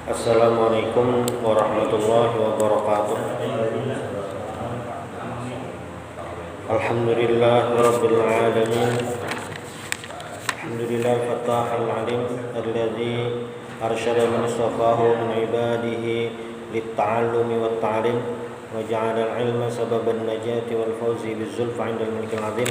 Assalamualaikum warahmatullahi wabarakatuh. Alhamdulillah rabbil alamin. Alhamdulillah fatahal alim alladzi arsyada man istafahu min ibadihi lit-ta'allumi wat-ta'lim wa ja'ala al-'ilma sababan najati wal fawzi biz-zulfa 'inda al-malikil 'azim.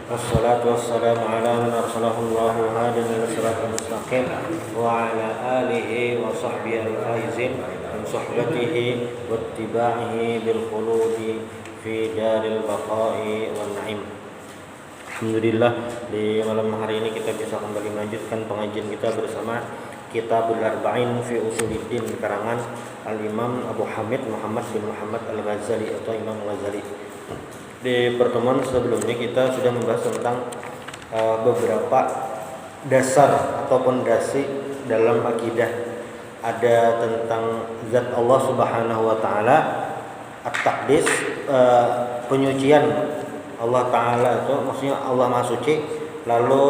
Wassalatu wassalamu ala man arsalahu Allahu hadiyan ila siratal mustaqim wa ala alihi wa sahbihi al-faizin min suhbatihi wattiba'ihi bil khuludi fi daril baqa'i wan na'im. Alhamdulillah, di malam hari ini kita bisa kembali melanjutkan pengajian kita bersama Kitabul Arba'in fi Usuluddin karangan Al-Imam Abu Hamid Muhammad bin Muhammad Al-Ghazali atau Imam Al-Ghazali. Di pertemuan sebelumnya kita sudah membahas tentang beberapa dasar atau pondasi dalam akidah. Ada tentang zat Allah Subhanahu wa taala, at-taqdis, penyucian Allah taala itu maksudnya Allah Maha Suci. Lalu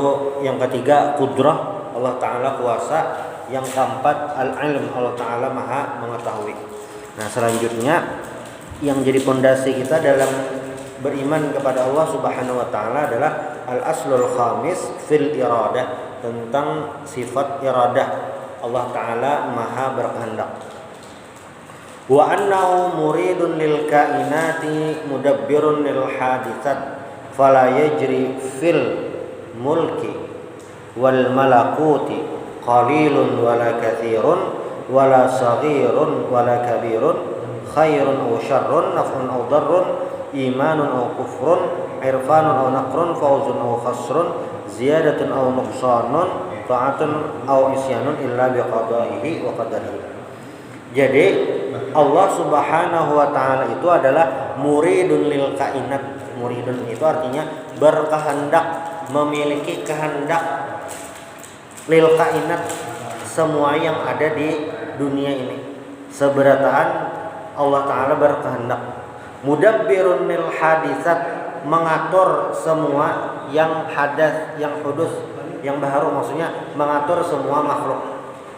yang ketiga kudrah Allah taala, kuasa. Yang keempat al-ilm, Allah taala Maha mengetahui. Nah, selanjutnya yang jadi pondasi kita dalam beriman kepada Allah Subhanahu wa taala adalah al-aslul khamis fil iradah, tentang sifat iradah. Allah taala Maha berkehendak. Wa annahu muridun lil kainati mudabbirun lil haditsat fala yajri fil mulki wal malakuti qalilun wala katsirun wala saghirun wala kabirun khairun aw syarrun naf'un aw darrun imanun aw kufrun irfanun aw naqrun fawzun aw khasrun ziyadatun aw nuqsanun ta'atun aw isyanun illa biqada'ihi wa qadarihi. Jadi Allah Subhanahu wa taala itu adalah muridun lil kainat. Muridun itu artinya berkehendak, memiliki kehendak, lil kainat, semua yang ada di dunia ini. Seberataan Allah taala berkehendak. Mudabbirun lil haditsat, mengatur semua yang hadas, yang hudus, yang baru, maksudnya mengatur semua makhluk.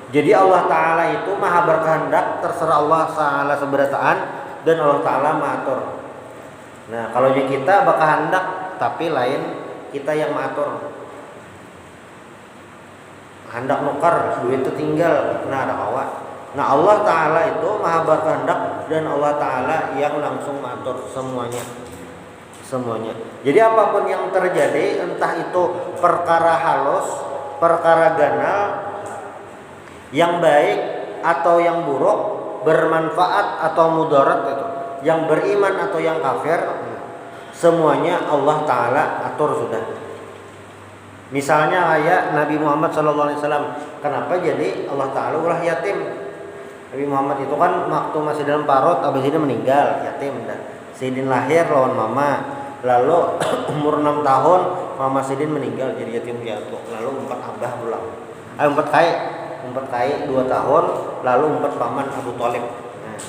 Jadi Allah taala itu Maha berkehendak, terserah Allah taala seberataan, dan Allah taala mengatur. Nah, kalau kita berkehendak tapi lain kita yang mengatur. Hendak nukar, duit itu tinggal, nah ada awak. Nah, Allah taala itu Maha berkehendak dan Allah taala yang langsung mengatur semuanya. Semuanya. Jadi apapun yang terjadi, entah itu perkara halus, perkara ganal, yang baik atau yang buruk, bermanfaat atau mudarat, itu yang beriman atau yang kafir, semuanya Allah taala atur sudah. Misalnya kayak Nabi Muhammad SAW, kenapa jadi Allah taala ulah yatim? Nabi Muhammad itu kan waktu masih dalam parut, abis itu meninggal yatim. Sayyidin lahir lawan mama, lalu umur 6 tahun mama Sayyidin meninggal jadi yatim piatu. Lalu 4 abah pulang, 4 kai 2 tahun, lalu 4 paman Abu Thalib. Nah,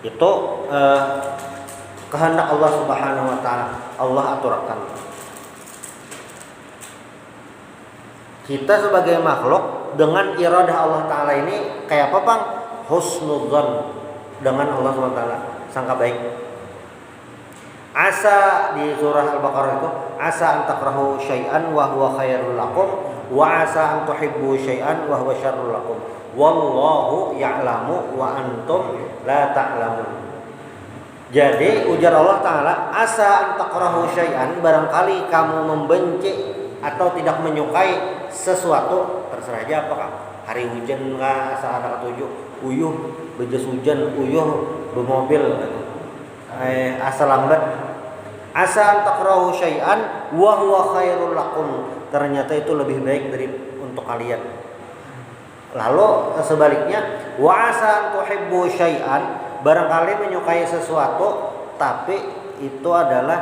itu kehendak Allah Subhanahu wa taala, Allah aturkan. Kita sebagai makhluk dengan iradah Allah taala ini kayak apa, Bang? Husnudzan dengan Allah Subhanahu wa taala, sangka baik. Asa di surah Al-Baqarah itu, asa an takrahu syai'an wa huwa khairul lakum wa asa an tuhibbu syai'an wa huwa syarrul lakum wallahu ya'lamu wa antum la ta'lamun. Jadi ujar Allah taala, asa an takrahu syai'an, barangkali kamu membenci atau tidak menyukai sesuatu, terserah aja apakah hari hujan kah, asa ada ketujuh uyuh bejas hujan, uyuh bermobil, asa lambat. Asa an takrahu syai'an wa huwa khairul lakum, ternyata itu lebih baik dari untuk kalian. Lalu sebaliknya, wa asa an tuhibbu syai'an, barangkali menyukai sesuatu tapi itu adalah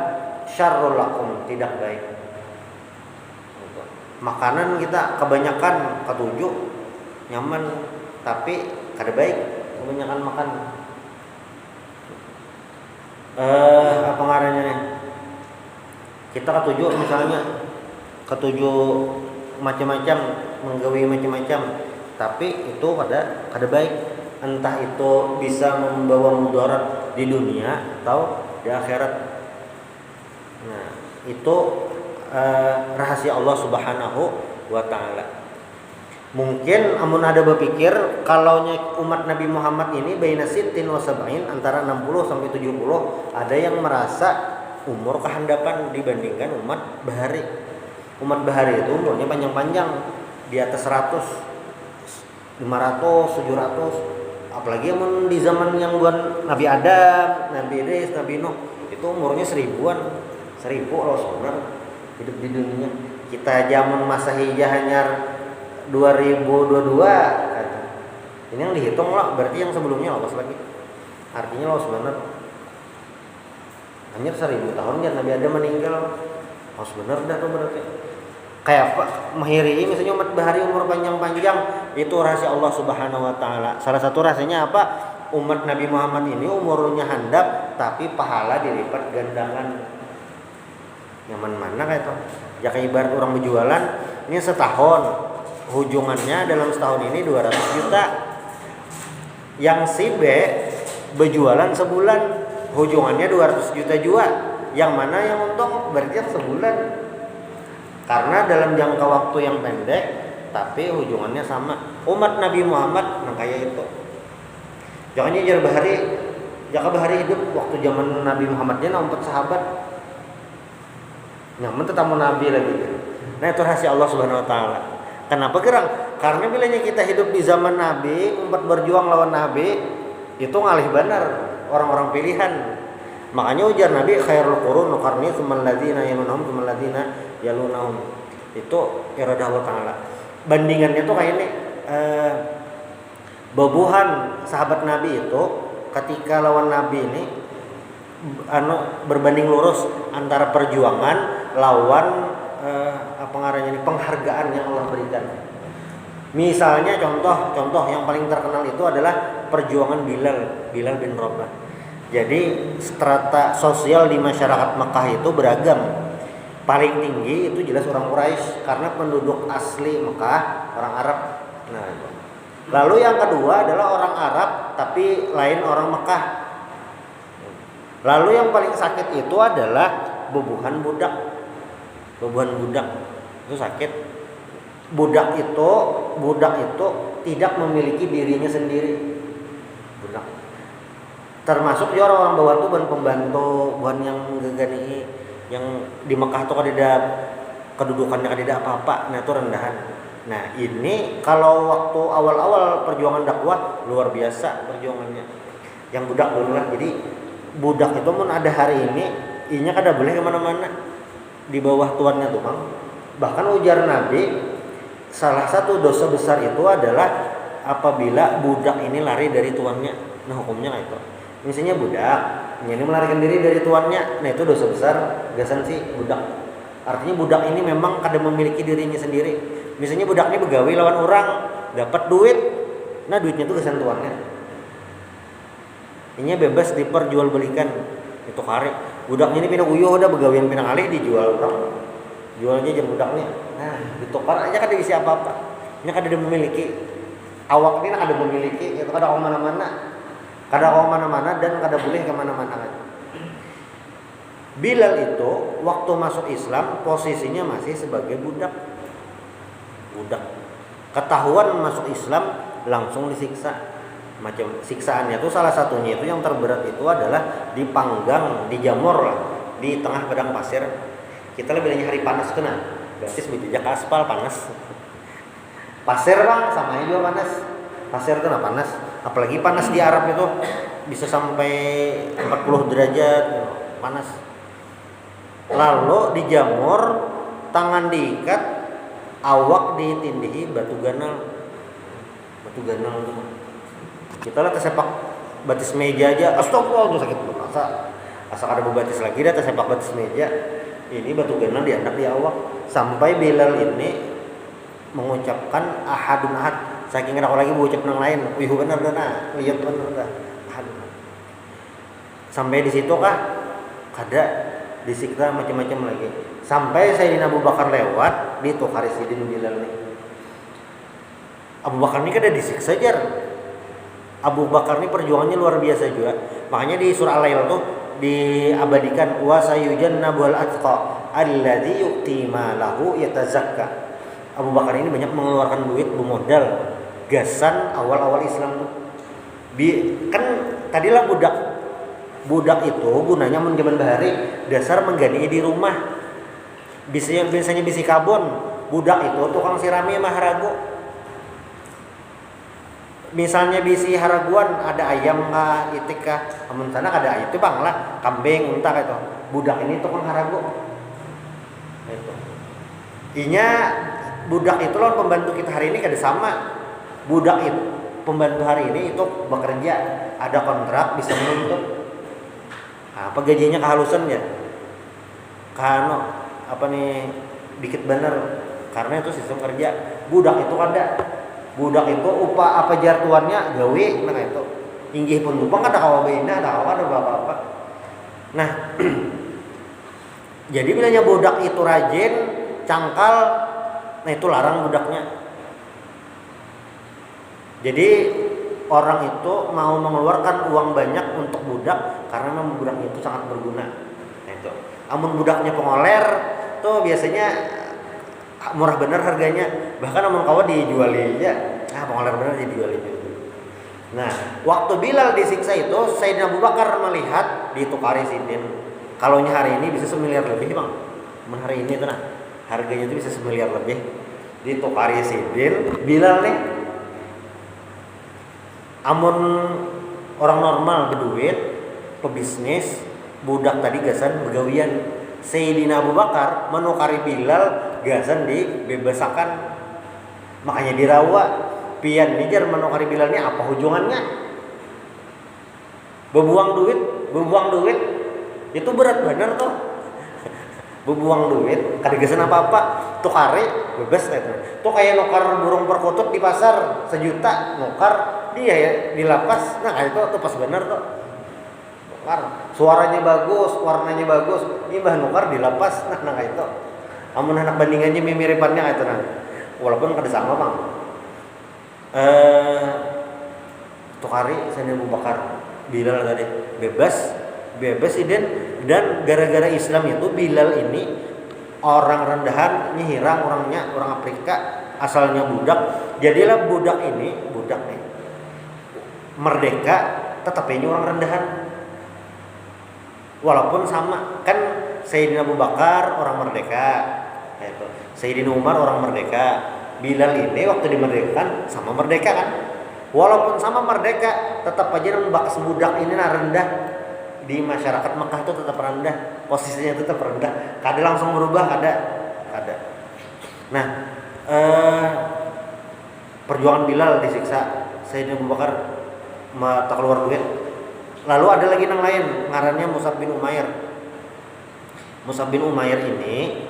syarrul lakum, tidak baik. Makanan kita kebanyakan ketujuh nyaman tapi kada baik kebanyakan makan. Apa ngarannya nih? Kita ketujuh misalnya, ketujuh macam-macam, menggawi macam-macam. tapi itu kada baik, entah itu bisa membawa mudarat di dunia atau di akhirat. Nah, itu rahasia Allah Subhanahu wa taala. Mungkin amun ada berpikir kalau umat Nabi Muhammad ini baina sittin wa sab'in, antara 60 sampai 70, ada yang merasa umur kehandapan dibandingkan umat bahari. Umat bahari itu umurnya panjang-panjang, di atas 100, 500, 700. Apalagi amun di zaman yang buat Nabi Adam, Nabi Idris, Nabi Nuh, itu umurnya 1000-an, 1000 loh sebenarnya hidup di dunia. Kita zaman masa hijah hanya 2022 kata. Ini yang dihitung lah, berarti yang sebelumnya lolos lagi. Artinya lolos bener. Hanya 1000 tahun ya Nabi Adam meninggal. Lolos bener dah tuh berarti. Kayak apa? Mahiri misalnya umat bahari umur panjang-panjang, itu rahasia Allah Subhanahu wa taala. Salah satu rahasianya apa? Umat Nabi Muhammad ini umurnya handap tapi pahala dilipat gandakan. Nyaman mana kayak itu? Ya kayak ibarat orang berjualan, ini setahun hujungannya dalam setahun ini 200 juta. Yang si B berjualan sebulan, hujungannya 200 juta juga. Yang mana yang untung? Berarti sebulan. Karena dalam jangka waktu yang pendek, tapi hujungannya sama. Umat Nabi Muhammad kayak itu. Jangan nyejar bahari hidup waktu zaman Nabi Muhammadnya 4 sahabat. Nyaman tetamu Nabi lagi. Nah itu rahasia Allah Subhanahu wa taala. Kenapa gerang? Karena bilanya kita hidup di zaman Nabi, umat berjuang lawan Nabi, itu ngalih benar orang-orang pilihan. Makanya ujar Nabi, khairul qurun qarni tsummal ladzina yalunhum tsummal ladzina yalunhum. Itu iradah Allah taala. Bandingannya tuh kayak ini, babuhan sahabat Nabi itu ketika lawan Nabi ini berbanding lurus antara perjuangan lawan penghargaan yang Allah berikan. Misalnya contoh yang paling terkenal itu adalah perjuangan Bilal bin Rabah. Jadi strata sosial di masyarakat Mekah itu beragam. Paling tinggi itu jelas orang Quraisy karena penduduk asli Mekah orang Arab. Nah, lalu yang kedua adalah orang Arab tapi lain orang Mekah. Lalu yang paling sakit itu adalah bebuhan budak. Bebuhan budak itu sakit. Budak itu tidak memiliki dirinya sendiri. Budak. Termasuk ya orang-orang bawah itu bukan pembantu, bukan yang gegani, yang di Mekah itu kada kedudukannya kada apa-apa, nah itu rendahan. Nah ini kalau waktu awal-awal perjuangan dakwah luar biasa perjuangannya. Yang budak dulu lah. Jadi budak itu pun ada hari ini, inya kada boleh kemana-mana di bawah tuannya tuh bang. Bahkan ujar Nabi, salah satu dosa besar itu adalah apabila budak ini lari dari tuannya. Nah hukumnya kayak itu. Misalnya budak, ini melarikan diri dari tuannya, nah itu dosa besar, gasan sih budak. Artinya budak ini memang kada memiliki dirinya sendiri. Misalnya budak ini begawi lawan orang, dapat duit, nah duitnya itu gasan tuannya. Ini bebas diperjualbelikan itu kare. Budaknya ini pindah uyuh udah begawian pindah alih dijual orang. Jualnya jam budaknya. Nah, ditukar aja kada isi apa-apa. Ini kada memiliki awak ini kada memiliki, itu kada kemana-mana. Kada kemana-mana dan kada boleh kemana-mana. Bilal itu waktu masuk Islam posisinya masih sebagai budak. Ketahuan masuk Islam langsung disiksa. Macam siksaannya itu salah satunya itu yang terberat itu adalah dipanggang, dijamur lah di tengah padang pasir. Kita lebih banyak hari panas kena. Berarti sebujak aspal panas. Pasir bang sama aja panas. Pasir kena panas. Apalagi panas di Arab itu bisa sampai 40 derajat panas. Lalu dijamur, tangan diikat, awak ditindihi batu ganal. Batu ganal itu. Kita lah tersepak batis meja aja, astagfirullah itu sakit banget. Asa ada bebatis lagi dah tersepak batis meja. Ini batu ganal dianak di awak. Sampai Bilal ini mengucapkan ahadun ahad. Saking kena lagi mengucap yang lain. Wih benar dah, lihat benar dah. Ahadun ahad. Sampai di situ kah? Kada disiksa macam-macam lagi. Sampai Sayyidina Abu Bakar lewat di Tukarisidin Bilal nih. Abu Bakar ini kan ada disiksa jar. Abu Bakar ini perjuangannya luar biasa juga. Makanya di surah Al-Lail tuh diabadikan wa sayujannabul atqa alladzi yu'ti malahu yatazakka. Abu Bakar ini banyak mengeluarkan duit bermodal gasan awal-awal Islam tuh. Kan tadilah budak itu gunanya mun zaman bahari dasar mengganti di rumah. Biasanya bisi kabon, budak itu tukang sirami mah harago. Misalnya bisi haraguan ada ayam kah, itik kah, amun sana ada ayam itu bang lah, kambing, unta itu. Budak ini tukang harago. Itu. Inya budak itu loh pembantu kita hari ini kada sama. Budak itu pembantu hari ini itu bekerja, ada kontrak bisa menuntut. Apa gajinya kehalusan ya? Kano apa nih dikit bener karena itu sistem kerja. Budak itu ada. Budak itu upah apa jartuannya gawe nah itu inggih pun lupa ada kawabeina ada kawa ada apa-apa. Nah jadi bilanya budak itu rajin cangkal, nah itu larang budaknya. Jadi orang itu mau mengeluarkan uang banyak untuk budak karena memang budaknya itu sangat berguna. Nah itu amun budaknya pengoler tuh biasanya murah bener harganya, bahkan amun kawa dijuali ya, pengoler bener dijuali gitu. Nah, waktu Bilal disiksa itu, Sayyidina Abu Bakar melihat ditukari sidin. Kalau hari ini bisa 1 miliar lebih bang, amun hari ini tuh nah harganya itu bisa 1 miliar lebih, ditukari sidin. Bilal nih, amun orang normal berduit, pebisnis, budak tadi gasan begawian. Sayyidina Abu Bakar menukari Bilal gasan dibebasakan, makanya dirawa pian nijar menukari Bilal ini apa hujungannya? Bebuang duit itu berat bener tuh. Bebuang duit kada gasan apa-apa, tukari bebas gitu. Tuh kayak nukar burung perkutut di pasar 1 juta, nukar dia ya di lapas. Nah itu tuh pas bener tuh. Suaranya bagus, warnanya bagus, ini bahan nukar di lapas. Nah itu amun anak bandingannya miripannya itu nah walaupun kada sama bang. Tukari Sayyidina Abu Bakar Bilal tadi bebas idin. Dan gara-gara Islam itu Bilal ini orang rendahan nyihirang orangnya orang Afrika asalnya budak, jadilah budak nih merdeka tetap ini orang rendahan. Walaupun sama kan Sayyidina Abu Bakar orang merdeka, itu Sayyidina Umar orang merdeka, Bilal ini waktu dimerdekakan sama merdeka kan. Walaupun sama merdeka, tetap aja bakas budak ini rendah di masyarakat Mekah itu tetap rendah, posisinya tetap rendah. Kada langsung berubah, kada. Nah, perjuangan Bilal disiksa, Sayyidina Abu Bakar tak keluar duit. Lalu ada lagi yang lain, ngarannya Mus'ab bin Umair. Mus'ab bin Umair ini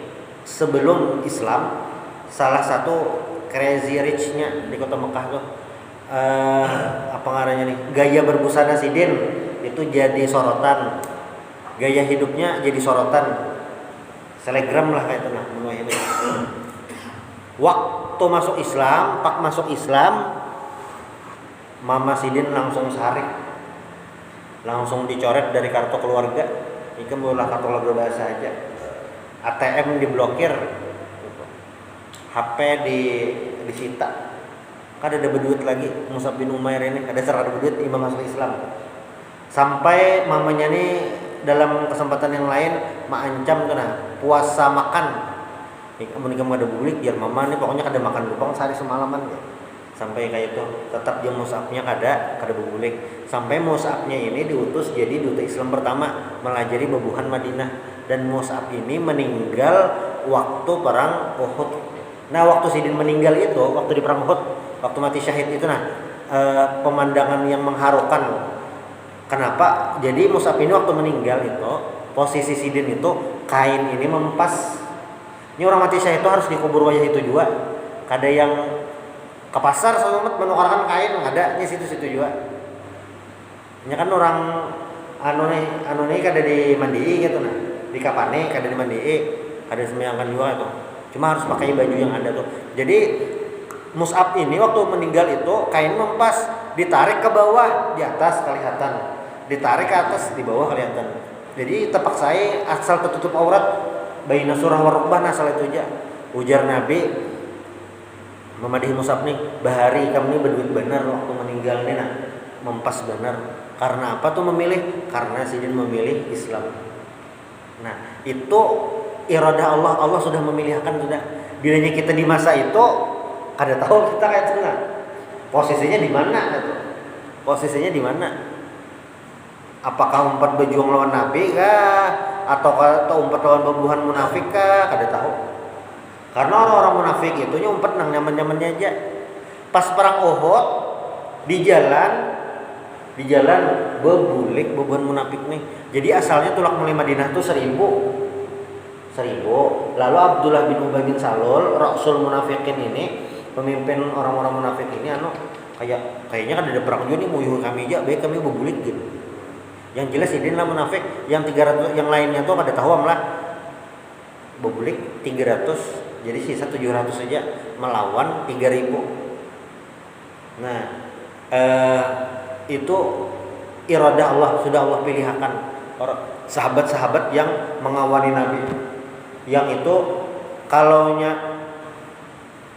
sebelum Islam salah satu crazy rich-nya di kota Mekah tuh. Apa ngarannya nih? Gaya berbusana sidin itu jadi sorotan. Gaya hidupnya jadi sorotan. Selegram lah kayak itu nah. Waktu masuk Islam, Mama Sidin langsung sarik. Langsung dicoret dari kartu keluarga. Ini mulai kartu keluarga bahasa aja. ATM diblokir, HP disita. Kan ada berduit lagi. Mus'ab bin Umair ini ada serada berduit imam masuk Islam. Sampai mamanya nih dalam kesempatan yang lain mengancam kena puasa makan. Kamu ada bulik biar mama nih pokoknya kada makan lubang sehari semalaman ya. Sampai kayak itu tetap dia Mus'abnya kada berbulik. Sampai Mus'abnya ini diutus jadi duta Islam pertama melajari bebuhan Madinah. Dan Mus'ab ini meninggal waktu perang Uhud. Nah waktu Sidin meninggal itu waktu di perang Uhud, waktu mati syahid itu pemandangan yang mengharukan. Kenapa? Jadi Mus'ab ini waktu meninggal itu posisi Sidin itu kain ini mempas. Ini orang mati syahid itu harus dikubur wajah itu juga. Kada yang ke pasar selamat menukarkan kain ada di situ-situ juga. Ini kan orang anu nih kada dimandii gitu nah. Di kapane kada dimandii, kada sembahyangkan juga tuh. Cuma harus pakai baju yang ada tuh. Jadi Mus'ab ini waktu meninggal itu kain mempas, ditarik ke bawah, di atas kelihatan, ditarik ke atas, di bawah kelihatan. Jadi terpaksa asal tertutup aurat baina surah warukbah asal itu aja. Ujar Nabi memadihi Mus'ab nih, bahari kamu ini berduit benar waktu meninggal nih nah, mempas benar. Karena apa tuh memilih? Karena sidin memilih Islam. Nah itu iradah Allah, Allah sudah memilihkan sudah. Bilanya kita di masa itu kada tahu kita kayak tengah posisinya di mana gitu. Posisinya di mana? Apakah umpat berjuang lawan Nabi kah atau umpat lawan pembunuhan munafik kah? Kada tahu. Karena orang-orang munafik itu umpat nang nyaman-nyamannya aja. Pas perang Uhud di jalan bebulik bebuhan munafik nih. Jadi asalnya tulak mulai Madinah tuh 1000. Lalu Abdullah bin Ubay bin Salul, Rasul munafikin ini, pemimpin orang-orang munafik ini kayaknya kan ada perang juga nih, muyuh kami aja, baik kami bebulik gitu. Yang jelas ini lah munafik, yang 300 yang lainnya tuh pada tahu lah. Bebulik 300, jadi sisa 700 saja melawan 3000. Nah, itu iradah Allah, sudah Allah pilihkan sahabat-sahabat yang mengawali Nabi. Yang itu kalaunya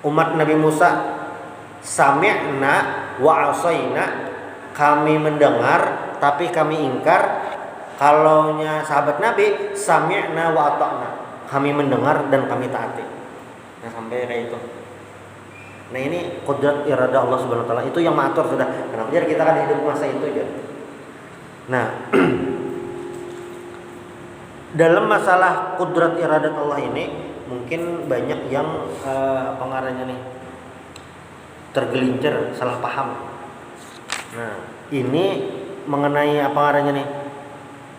umat Nabi Musa sami'na wa asaina, kami mendengar tapi kami ingkar. Kalaunya sahabat Nabi sami'na wa ata'na, kami mendengar dan kami taati. Nah sampai kayak itu. Nah ini qudrat iradah Allah Subhanahu wa taala, itu yang mengatur sudah. Kenapa jadi kita kan hidup masa itu aja. Nah dalam masalah qudrat iradat Allah ini mungkin banyak yang pengarangnya nih tergelincir, salah paham. Nah ini mengenai apa ngaranya nih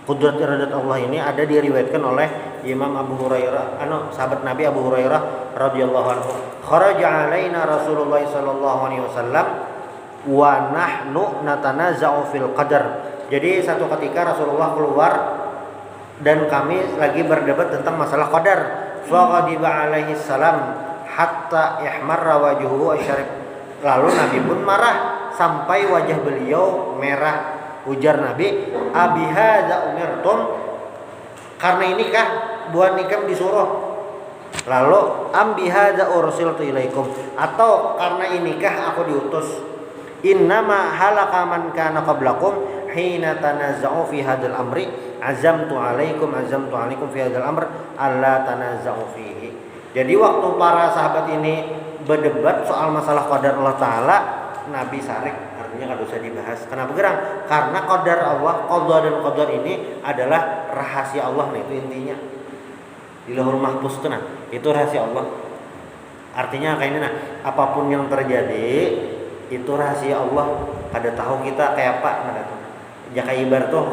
qudrat iradat Allah ini ada diriwayatkan oleh Imam Abu Hurairah, sahabat Nabi Abu Hurairah radhiyallahu anhu. Kharaja alaina Rasulullah sallallahu alaihi wasallam wa nahnu natanaza'u fil qadar. Jadi satu ketika Rasulullah keluar dan kami lagi berdebat tentang masalah qadar. Faghadiba alaihi salam hatta ihmarra wajhuhu asyarif. Lalu Nabi pun marah sampai wajah beliau merah. Ujar Nabi, abi hadza umirtum, karena inikah buat nikam disuruh. Lalu am bi hadza ursiltu ilaikum, atau karena inikah aku diutus. Innama halaka man kana qablakum hina tanazza'u fi hadzal amri azamtu alaikum fi hadzal amr alla tanazza'u fihi. Jadi waktu para sahabat ini berdebat soal masalah qadar Allah taala, Nabi sarik, artinya enggak usah dibahas. Kenapa gerang? Karena qadar Allah, qada dan qadar ini adalah rahasia Allah, nah itu intinya. Di Lauhul Mahfuz itu rahasia Allah. Artinya kayak ini nah, apapun yang terjadi itu rahasia Allah. Kada tahu kita kayak apa nah gitu. Jaka ibar tuh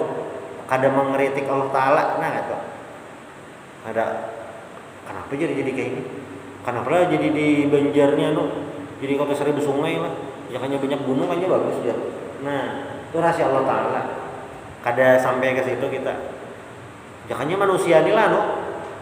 kada mengkritik Allah taala nah gitu. Ada kenapa jadi kayak ini? Kenapa lah jadi di Banjarnya jadi kota 1000 sungai lah. Jakanya banyak gunung aja bagus ya. Nah, itu rahasia Allah taala. Kada sampai ke situ kita. Jakanya manusia ini lah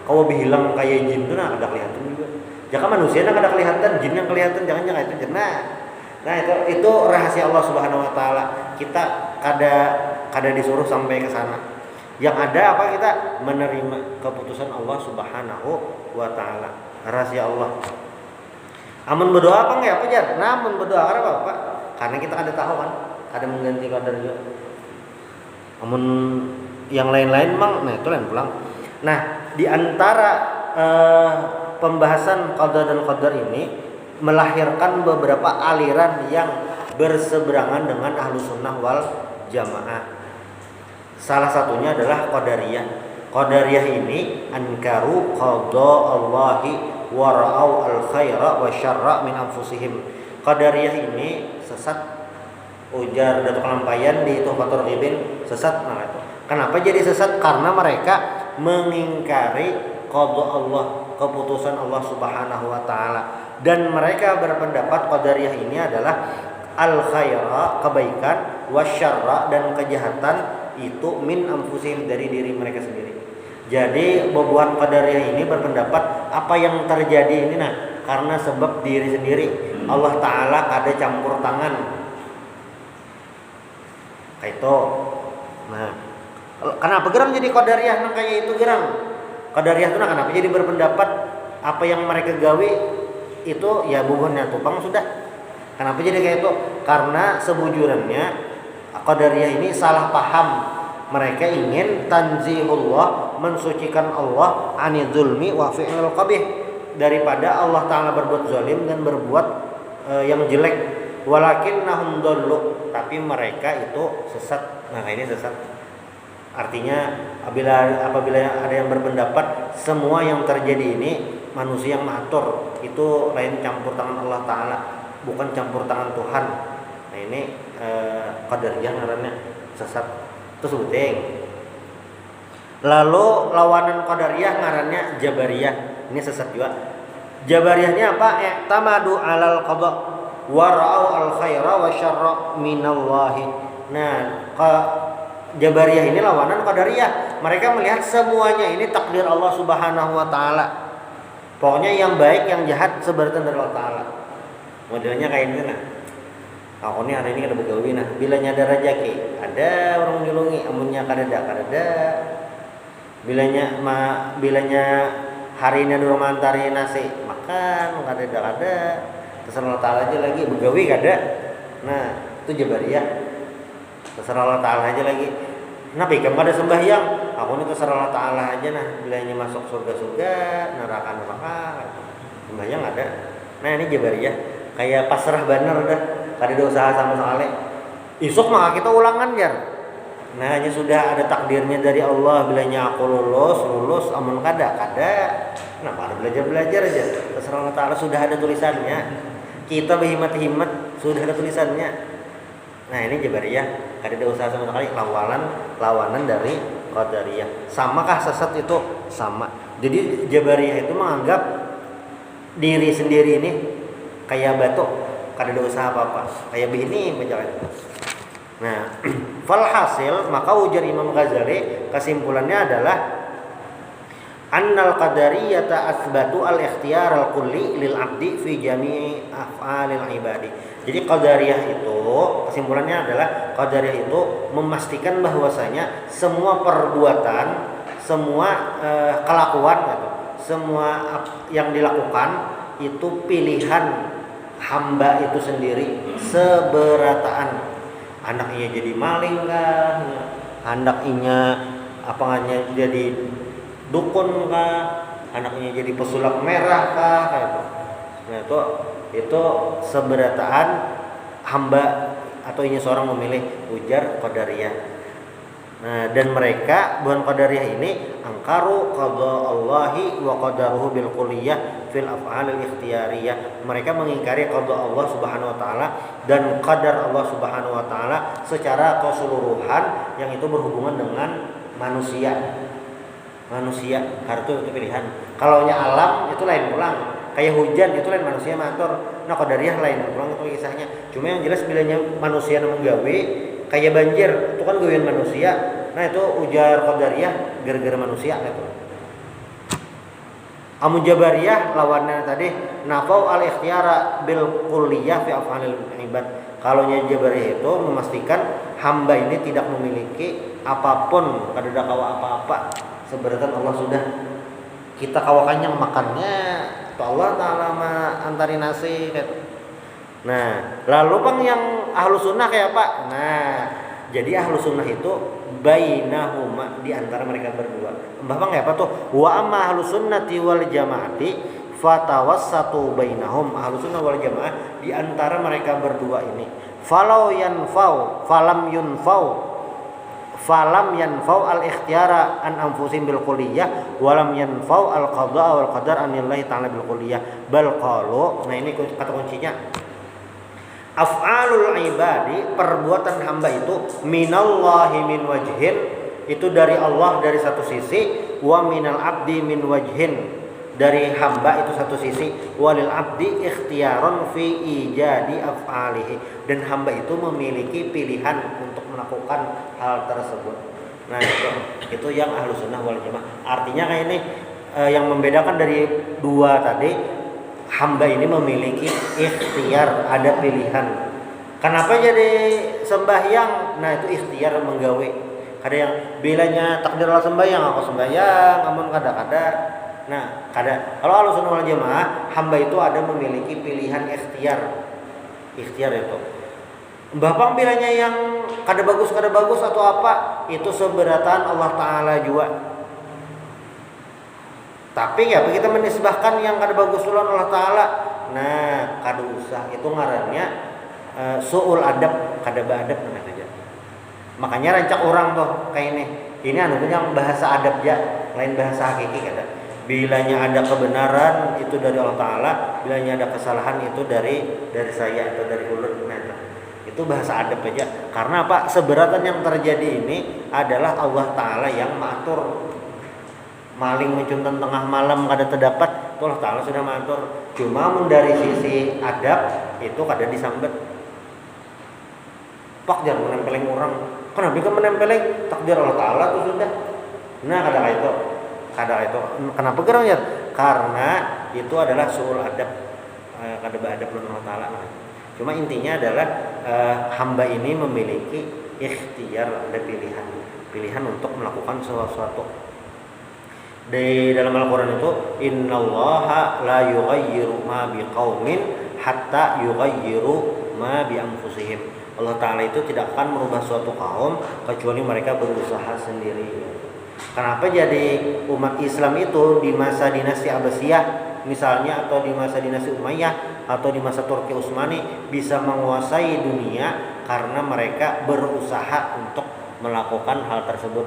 kalau bilang kayak jin tuh nah kada kelihatan juga. Jaka manusia nah kada kelihatan, jin yang kelihatan jangan kayak itu. Nah itu rahasia Allah Subhanahu wa taala. Kita kada disuruh sampai ke sana. Yang ada apa kita menerima keputusan Allah Subhanahu wa taala. Rahasia Allah. Amun berdoa apa enggak apa jar? Namun berdoa karena apa? Karena kita kada tahu kan, kada mengganti qadar juga. Amun yang lain-lain mang, nah itu lain pulang. Nah, di antara pembahasan qadar dan qadar ini melahirkan beberapa aliran yang berseberangan dengan Ahlus Sunnah wal Jamaah. Salah satunya adalah Qadariyah. Qadariyah ini ankaru qada Allahi wa ra'au al-khaira wa syarra min anfusihim. Qadariyah ini sesat. Ujar Datuk Lampayan di Tuhfatul Ghibin, sesat nah itu. Kenapa jadi sesat? Karena mereka mengingkari qada Allah, keputusan Allah Subhanahu wa taala. Dan mereka berpendapat qadariyah ini adalah al-khaira, kebaikan, wasyarra, dan kejahatan itu min anfusihim, dari diri mereka sendiri. Jadi bebuan qadariyah ini berpendapat apa yang terjadi ini nah karena sebab diri sendiri. Allah Ta'ala kada campur tangan. Kayak itu. Nah, kenapa gerang jadi Qadariyah nang kayak itu gerang? Qadariyah itu kenapa jadi berpendapat apa yang mereka gawe itu ya bubuhnya tupang sudah. Kenapa jadi kayak itu? Karena sebujurannya Qadariyah ini salah paham. Mereka ingin tanzihullah, mensucikan Allah anizulmi wa fi'lil qabih, daripada Allah Ta'ala berbuat zalim dan berbuat yang jelek. Walakinnahum dhallu, tapi mereka itu sesat. Nah, ini sesat. Artinya apabila ada yang berpendapat semua yang terjadi ini manusia yang mengatur, itu lain campur tangan Allah Ta'ala, bukan campur tangan Tuhan. Nah, ini Qadariyah ngarannya sesat. Itu sebuting. Lalu lawanan Qadariyah ngarannya Jabariyah. Ini sesat juga. Jabariyahnya apa? I'tamadu 'alal qada wa ra'au al khaira wa syarra minallahi. Nah, Jabariyah ini lawanan Qadariyah. Mereka melihat semuanya ini takdir Allah Subhanahu wa taala. Pokoknya yang baik yang jahat seberatan dari Allah Ta'ala. Modelnya kayak ini nah. Aku ini hari ini kada begawi nah. Bila nyadar rezeki, ada orang menjulungi, amunnya kada. Bilanya hari ini ada orang mantari nasi, makan kada. Terserah Allah Ta'ala aja lagi, begawi kada. Nah, itu Jabariyah. Terserah Allah Ta'ala aja lagi. Kenapa kamu ada sembahyang? Aku ini terserah Allah Ta'ala aja nah. Bilanya masuk surga, neraka. Sembahyang ada. Nah, ini Jabariyah. Kayak pasrah bener dah. Kada ada usaha sama sekali. Isuk maka kita ulangan ya. Nah, hanya sudah ada takdirnya dari Allah. Bilanya aku lulus, amun kada. Kenapa ada belajar aja? Terserah Allah Ta'ala, sudah ada tulisannya. Kita berhimat-himat, sudah ada tulisannya. Nah, ini Jabariyah. Kada ada usaha sama sekali. Lawanan dari Qadariyah. Samakah sesat itu? Sama. Jadi Jabariyah itu menganggap diri sendiri ini kayak batu, kada ada usaha apa-apa, kayak begini berjalan. Nah, falhasil maka ujar Imam Ghazali kesimpulannya adalah annal qadariyata asbatu al-ikhtiyar al-kulli lil abdi fi jami'i af'alil ibadi. Jadi Qadariyah itu kesimpulannya adalah Qadariyah itu memastikan bahwasanya semua perbuatan, semua kelakuan gitu, semua yang dilakukan itu pilihan hamba itu sendiri seberataan. Anaknya jadi maling kah, anaknya apanya jadi dukun kah, anaknya jadi pesulap merah kah, kayak itu. Nah, itu seberataan hamba atau ini seorang memilih, ujar Qadariyah. Nah, dan mereka bukan Qadariyah ini angkaru qada Allahi wa qadaruhu bil kulliyah fil af'alil ikhtiyariyah. Mereka mengingkari qada Allah Subhanahu wa taala dan qadar Allah Subhanahu wa taala secara keseluruhan yang itu berhubungan dengan manusia. Manusia harus itu pilihan. Kalau nya alam itu lain pulang. Kayak hujan itu lain manusia matur. Nah, Qadariyah lain pulang itu kisahnya. Cuma yang jelas bilanya manusia nang gawe kayak banjir itu kan gawean manusia. Nah, itu ujar Qadariyah gara-gara manusia gitu. Amun Jabariyah lawannya tadi nafau al-ikhtiyara bil kulliyah fi af'alil ibad. Kalau Jabariyah itu memastikan hamba ini tidak memiliki apapun, kada ada kawa apa-apa seberatan Allah sudah. Kita kawakannya makannya Allah Ta'ala antari nasi gitu. Nah, lalu bang yang ahlu sunnah kayak apa? Nah, jadi ahlu sunnah itu bainahuma, di antara mereka berdua. Mbah bang kayak apa tuh? Wa amma ahlu sunnati wal jamaati fatawassatu bainahum. Ahlu sunnah wal jamaah di antara mereka berdua ini. Falam yanfau al ikhtiyara an anfusim bil kulliyah walam yanfau al qada wal qadar anillahi ta'ala bil kulliyah bal qalu. Nah, ini kata kuncinya. Af'alul ibadi, perbuatan hamba itu minallahi min wajhin, itu dari Allah dari satu sisi, wa minal abdi min wajhin, dari hamba itu satu sisi, walil abdi ikhtiyaron fi ijadi af'alihi, dan hamba itu memiliki pilihan untuk melakukan hal tersebut. Nah, itu yang ahlu sunnah wal jamaah. Artinya kayak ini yang membedakan dari dua tadi, hamba ini memiliki ikhtiar, ada pilihan. Kenapa jadi sembahyang? Nah itu ikhtiar menggawe. Ada yang bilanya takdir Allah sembahyang, aku sembahyang, namun kadang-kadang. Nah kalau Ahlussunnah wal Jamaah, hamba itu ada memiliki pilihan ikhtiar. Ikhtiar itu. Bapak bilanya yang kada bagus atau apa, itu seberatan Allah Ta'ala juga. Tapi ya kita menisbahkan yang kada bagus ulan Allah Ta'ala. Nah kada usah, itu ngarannya su'ul adab, kada beadab namanya saja. Makanya rancak orang tuh kayak ini anu yang bahasa adab ya, lain bahasa hakiki kada. Bilanya ada kebenaran itu dari Allah Ta'ala, bilanya ada kesalahan itu dari saya atau dari ulun. Itu bahasa adab aja. Karena apa? Seberatan yang terjadi ini adalah Allah Ta'ala yang mengatur. Maling mencuntan tengah malam kada terdapat, itu Allah Ta'ala sudah mengatur. Cuma dari sisi adab itu kada disambet. Pak jangan menempeleng orang. Kenapa kan menempeleng takdir Allah Ta'ala itu sudah. Nah kada itu. Kenapa gerangnya? Karena itu adalah suul adab. Kada beadab Allah Ta'ala. Cuma intinya adalah hamba ini memiliki ikhtiar, ada pilihan untuk melakukan sesuatu. Di dalam Al-Quran itu innallaha la yughayyiru ma biqaumin hatta yughayyiru ma bi anfusihim. Allah Ta'ala itu tidak akan merubah suatu kaum kecuali mereka berusaha sendiri. Kenapa jadi umat Islam itu di masa dinasti Abbasiyah misalnya, atau di masa dinasti Umayyah, atau di masa Turki Utsmani bisa menguasai dunia? Karena mereka berusaha untuk melakukan hal tersebut.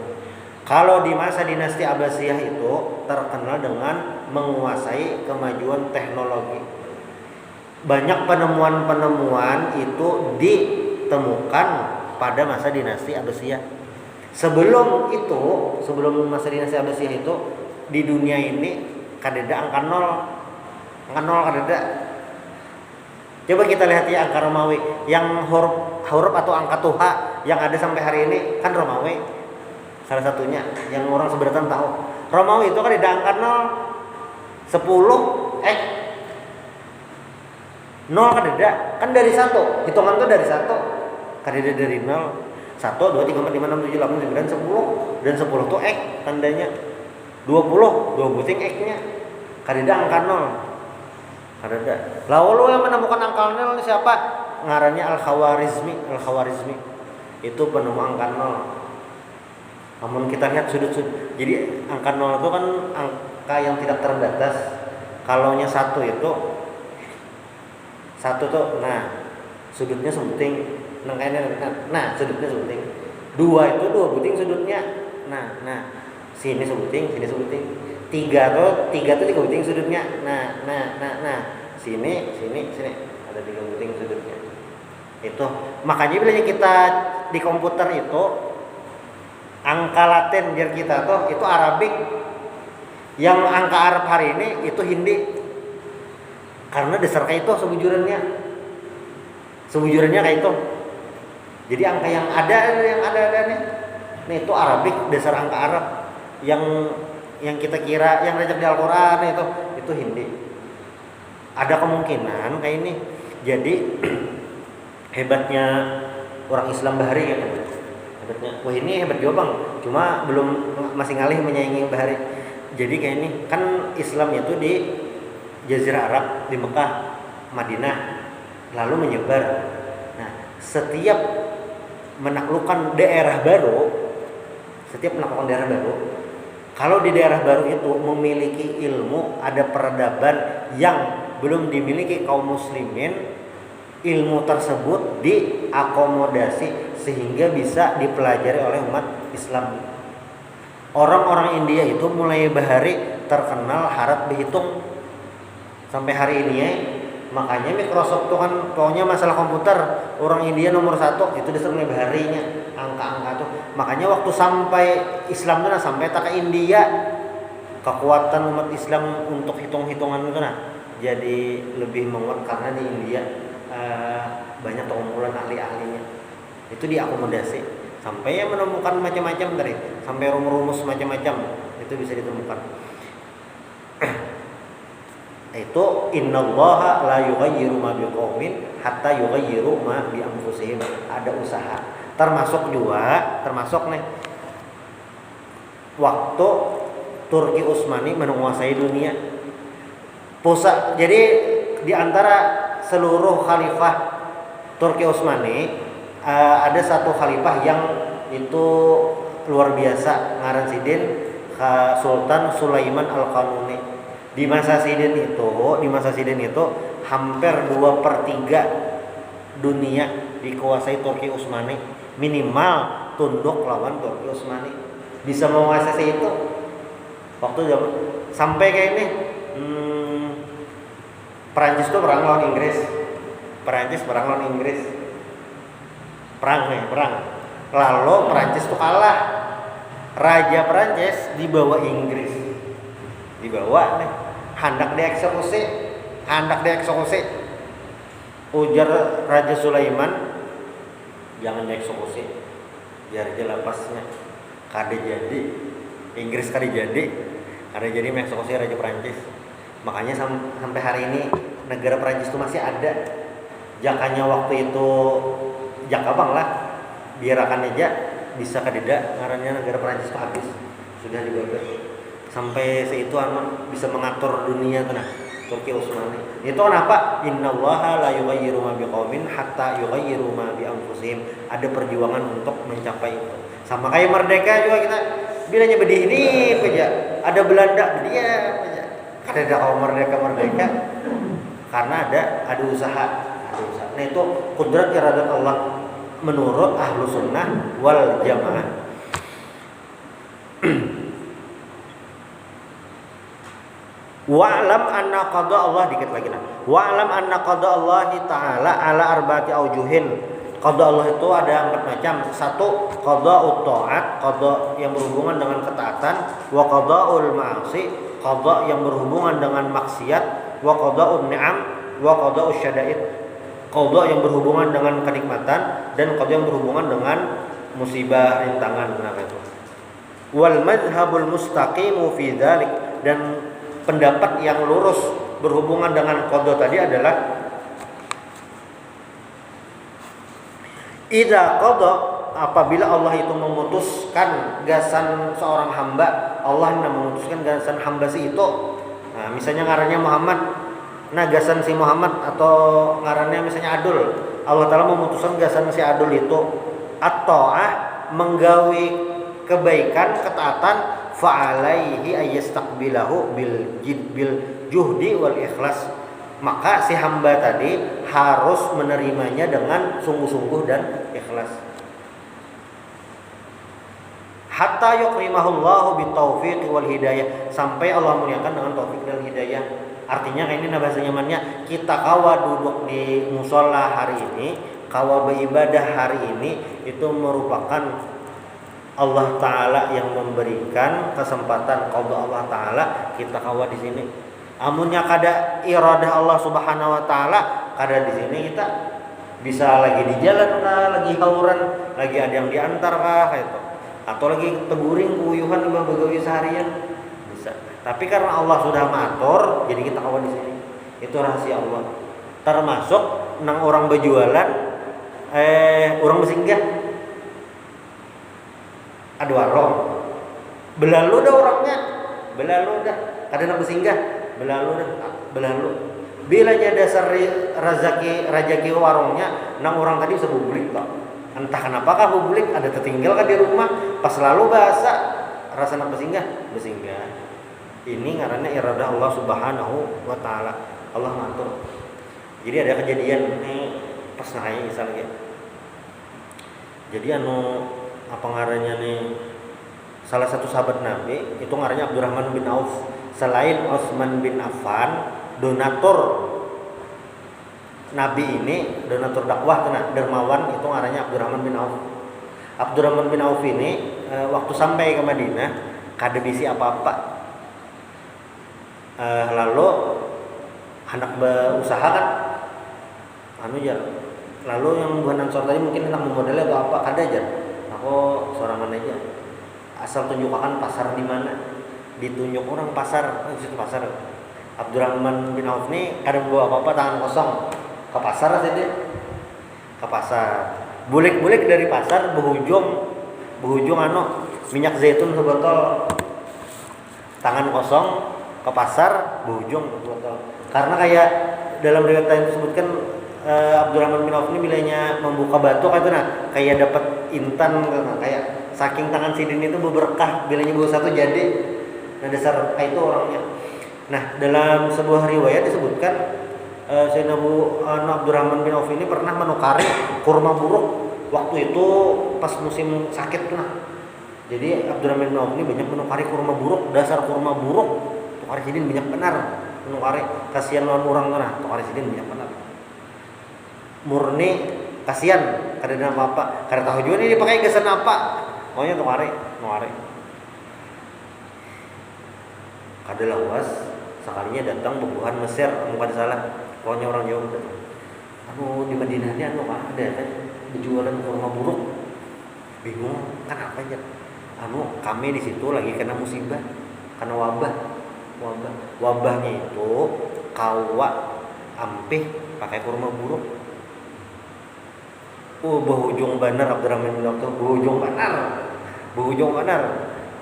Kalau di masa dinasti Abbasiyah itu terkenal dengan menguasai kemajuan teknologi. Banyak penemuan-penemuan itu ditemukan pada masa dinasti Abbasiyah. Sebelum masa dinasti Abbasiyah itu di dunia ini kadeda angka nol kadeda. Coba kita lihat ya angka Romawi yang huruf atau angka tuha yang ada sampai hari ini kan Romawi. Salah satunya yang orang seberatan tahu. Romawi itu kan ada angka 0, 10, 0 kan ada. Kan dari 1. Hitungan itu dari 1. Kan ada dari 0. 1, 2, 3, 4, 5, 6, 7, 8, 9, 10. Dan 10 itu X tandanya. 20, 2 buting X-nya. Kan ada angka 0. Kan ada. Lalu yang menemukan angka 0 siapa? Ngarannya Al-Khawarizmi. Itu penemu angka 0. Namun kita lihat sudut-sudut. Jadi angka 0 itu kan angka yang tidak terbatas. Kalaunya 1 itu nah sudutnya sebuting. Nah sudutnya sebuting. 2 itu 2 buting sudutnya. Nah sini sebuting. 3 tuh 3 buting sudutnya. Nah sini ada 3 buting sudutnya. Itu makanya bila kita di komputer itu angka Latin biar kita tuh itu Arabik, yang angka Arab hari ini itu Hindi, karena dasarnya itu sebujurannya kayak itu. Jadi angka yang ada nih itu Arabik, dasar angka Arab. Yang kita kira yang ada di Al-Quran itu Hindi. Ada kemungkinan kayak ini. Jadi hebatnya orang Islam Bahari ya. Wah ini hebat juga bang, cuma masih ngalih menyaingi Bahari. Jadi kayak ini kan Islam itu di Jazirah Arab, di Mekah, Madinah, lalu menyebar. Nah setiap menaklukkan daerah baru, kalau di daerah baru itu memiliki ilmu, ada peradaban yang belum dimiliki kaum muslimin, ilmu tersebut diakomodasi sehingga bisa dipelajari oleh umat Islam. Orang-orang India itu mulai Bahari terkenal harap berhitung sampai hari ini ya. Makanya Microsoft tuh kan pokoknya masalah komputer orang India nomor 1 itu disebut mulai Baharinya, angka-angka tuh. Makanya waktu sampai Islam tuh sampai tak ke India, kekuatan umat Islam untuk hitung-hitungan itu jadi lebih menguat karena di India banyak pengumpulan ahli-ahlinya. Itu diakomodasi sampai yang menemukan macam-macam dari sampai rumus-rumus macam-macam itu bisa ditemukan. Itu innallaha la yughayyiru ma biqaumin hatta yughayyiru ma bi anfusihim. Ada usaha. Termasuk nih waktu Turki Utsmani menguasai dunia. Jadi di antara seluruh khalifah Turki Utsmani ada satu khalifah yang itu luar biasa, ngaran sidin Sultan Sulaiman Al-Qanuni. Di masa sidin itu hampir 2/3 dunia dikuasai Turki Utsmani. Minimal tunduk lawan Turki Utsmani. Bisa menguasai itu waktu zaman sampai kayak ini. Perancis tuh perang lawan Inggris. Perang. Lalu Perancis tuh kalah. Raja Perancis dibawa Inggris. Hendak dieksekusi. Ujar Raja Sulaiman, jangan dieksekusi. Biar aja lapasnya. Kada jadi. Inggris kada jadi mengeksekusi Raja Perancis. Makanya sampai hari ini negara Perancis itu masih ada. Jakanya waktu itu Jakabang lah, biarakan aja bisa kadida ngarannya negara Perancis itu habis. Sudah dibebas. Sampai seitu bisa mengatur dunia tuh nah, Turki Utsmani. Itu kenapa? Innallaha la yughayyiru ma biqaumin hatta yughayyiru ma bi anfusihim. Ada perjuangan untuk mencapai itu. Sama kayak merdeka juga kita bilangnya bedih ini aja. Ada Belanda dia aja. Ada kalau merdeka karena ada usaha. Nah itu kudrat iradat Allah menurut ahlu sunnah wal jamaah. Wa'lam anna qada Allah dikit lagi nah. Wa'lam anna qada Allah ta'ala ala arba'ati aujuhin. Qada Allah itu ada 4 macam. 1, qada'ut ta'at, qada yang berhubungan dengan ketaatan, wa qada'ul ma'asi, qada yang berhubungan dengan maksiat, wa qada'un ni'am, wa qada'us syada'id, qada yang berhubungan dengan kenikmatan, dan qada yang berhubungan dengan musibah, rintangan, nah itu. Wal madhhabul mustaqimu fi dzalik, dan pendapat yang lurus berhubungan dengan qada tadi adalah idza qada, apabila Allah itu memutuskan gasan seorang hamba, Allah yang memutuskan gasan hamba si itu. Nah, misalnya ngarannya Muhammad, nah gasan si Muhammad atau ngarannya misalnya Adul, Allah Ta'ala memutuskan gasan si Adul itu at-ta'ah, menggawi kebaikan, ketaatan, fa'alaihi ayyastaqbilahu bil juhdi wal ikhlas. Maka si hamba tadi harus menerimanya dengan sungguh-sungguh dan ikhlas. Hatta yukrimahullahu bitaufiq wal hidayah, sampai Allah muliakan dengan taufik dan hidayah. Artinya kayak ini bahasa nyamannya, kita kawa duduk di musola hari ini, kawa beribadah hari ini, itu merupakan Allah Ta'ala yang memberikan kesempatan qada Allah Ta'ala kita kawa di sini. Amunnya kada iradah Allah Subhanahu wa Ta'ala, kada di sini kita bisa lagi di jalan kah, lagi hauran, lagi ada yang diantar kah gitu. Atau lagi teguring kuyuhan ubah begawi seharian bisa. Tapi karena Allah sudah mengatur, jadi kita kawan di sini. Itu rahasia Allah. Termasuk nang orang berjualan, orang bersinggah, ada warung, belalu dah orangnya, kada nang bersinggah. Belalu. Bilanya dasar rezeki warungnya, nang orang tadi bisa bublik tak. Entah kenapakah bublik, ada tertinggal kan di rumah, pas lalu bahasa rasa nak bersinggah. Ini ngarannya iradah Allah Subhanahu wa Ta'ala. Allah ngatur. Jadi ada kejadian ini pas naik misalnya. Jadi apa ngarannya nih? Salah satu sahabat Nabi itu ngarannya Abdurrahman bin Auf. Selain Utsman bin Affan, donatur Nabi ini, donatur dakwah kena dermawan, itu ngarannya Abdurrahman bin Auf. Abdurrahman bin Auf ini waktu sampai ke Madinah kada bisi apa-apa. Lalu hendak berusaha kan lalu yang bukan Ansor tadi mungkin hendak memodalnya atau apa, kada aja. Aku sorangan aja. Asal tunjukkan pasar di mana. Ditunjuk orang pasar, situ pasar. Abdurrahman bin Auf ini kadang bawa apa-apa tangan kosong ke pasar aja dia. Ke pasar. Bulik-bulik dari pasar berujung minyak zaitun sebotol. Tangan kosong ke pasar berujung sebotol. Karena kayak dalam riwayat yang disebutkan Abdurrahman bin Auf ini bilanya membuka batu kayak dapat intan kayak saking tangan sidin itu berberkah bilanya bawa satu jadi. Nah dasar itu orangnya. Nah dalam sebuah riwayat disebutkan Sayyidina Abdurrahman bin Auf ini pernah menukari kurma buruk waktu itu pas musim sakit tuh. Nah jadi Abdurrahman bin Auf ini banyak menukari kurma buruk, dasar kurma buruk tukari sidin banyak benar menukari kasihan lawan orang tuh. Nah tukari sidin banyak benar murni kasihan kada apa kada tahu juga ini dipakai gesan apa pokoknya tukari kada lawas sekalinya datang bubuhan Mesir bukan salah pokoknya orang Jawa datang di Madinah ini ada kan berjualan kurma buruk bingung kan apa aja kami di situ lagi kena musibah kena wabahnya itu kawa ampih pakai kurma buruk berujung benar Abdurrahman bin Auf berujung benar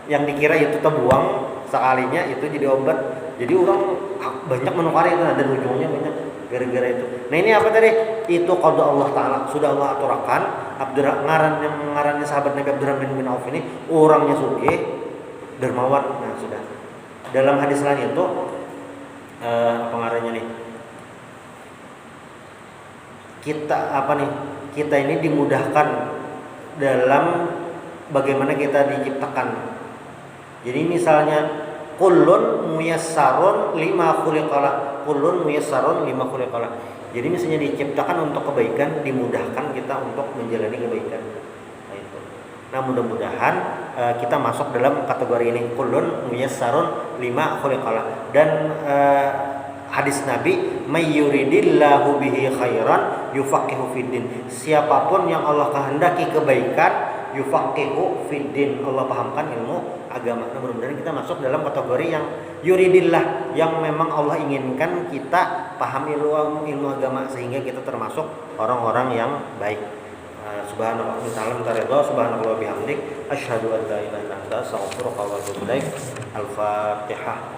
yang dikira itu terbuang sekalinya itu jadi obat jadi orang banyak menukari itu dan ujungnya banyak gara-gara itu. Nah ini apa tadi itu qada Allah Ta'ala sudah Allah aturakan ngarannya sahabat Nabi Abdurrahman bin Auf ini orangnya sugih dermawan. Nah sudah dalam hadis lain itu apa ngarannya nih kita ini dimudahkan dalam bagaimana kita diciptakan. Jadi misalnya kullun muyassarun lima khuliqalah. Jadi misalnya diciptakan untuk kebaikan, dimudahkan kita untuk menjalani kebaikan. Nah itu. Nah mudah-mudahan kita masuk dalam kategori ini kullun muyassarun lima khuliqalah. Dan hadis Nabi may yuridillahu bihi khairan yufaqihu fiddin. Siapapun yang Allah kehendaki kebaikan yufaqihu fiddin, Allah pahamkan ilmu agama. Nah, mudah-mudahan kita masuk dalam kategori yang yuridillah, yang memang Allah inginkan kita paham ilmu agama sehingga kita termasuk orang-orang yang baik. Subhanallah wa ta'ala subhanallah bihamdik asyhadu an la ilaha illa anta astaghfiruka wa atubu ilaik. Al-Fatihah.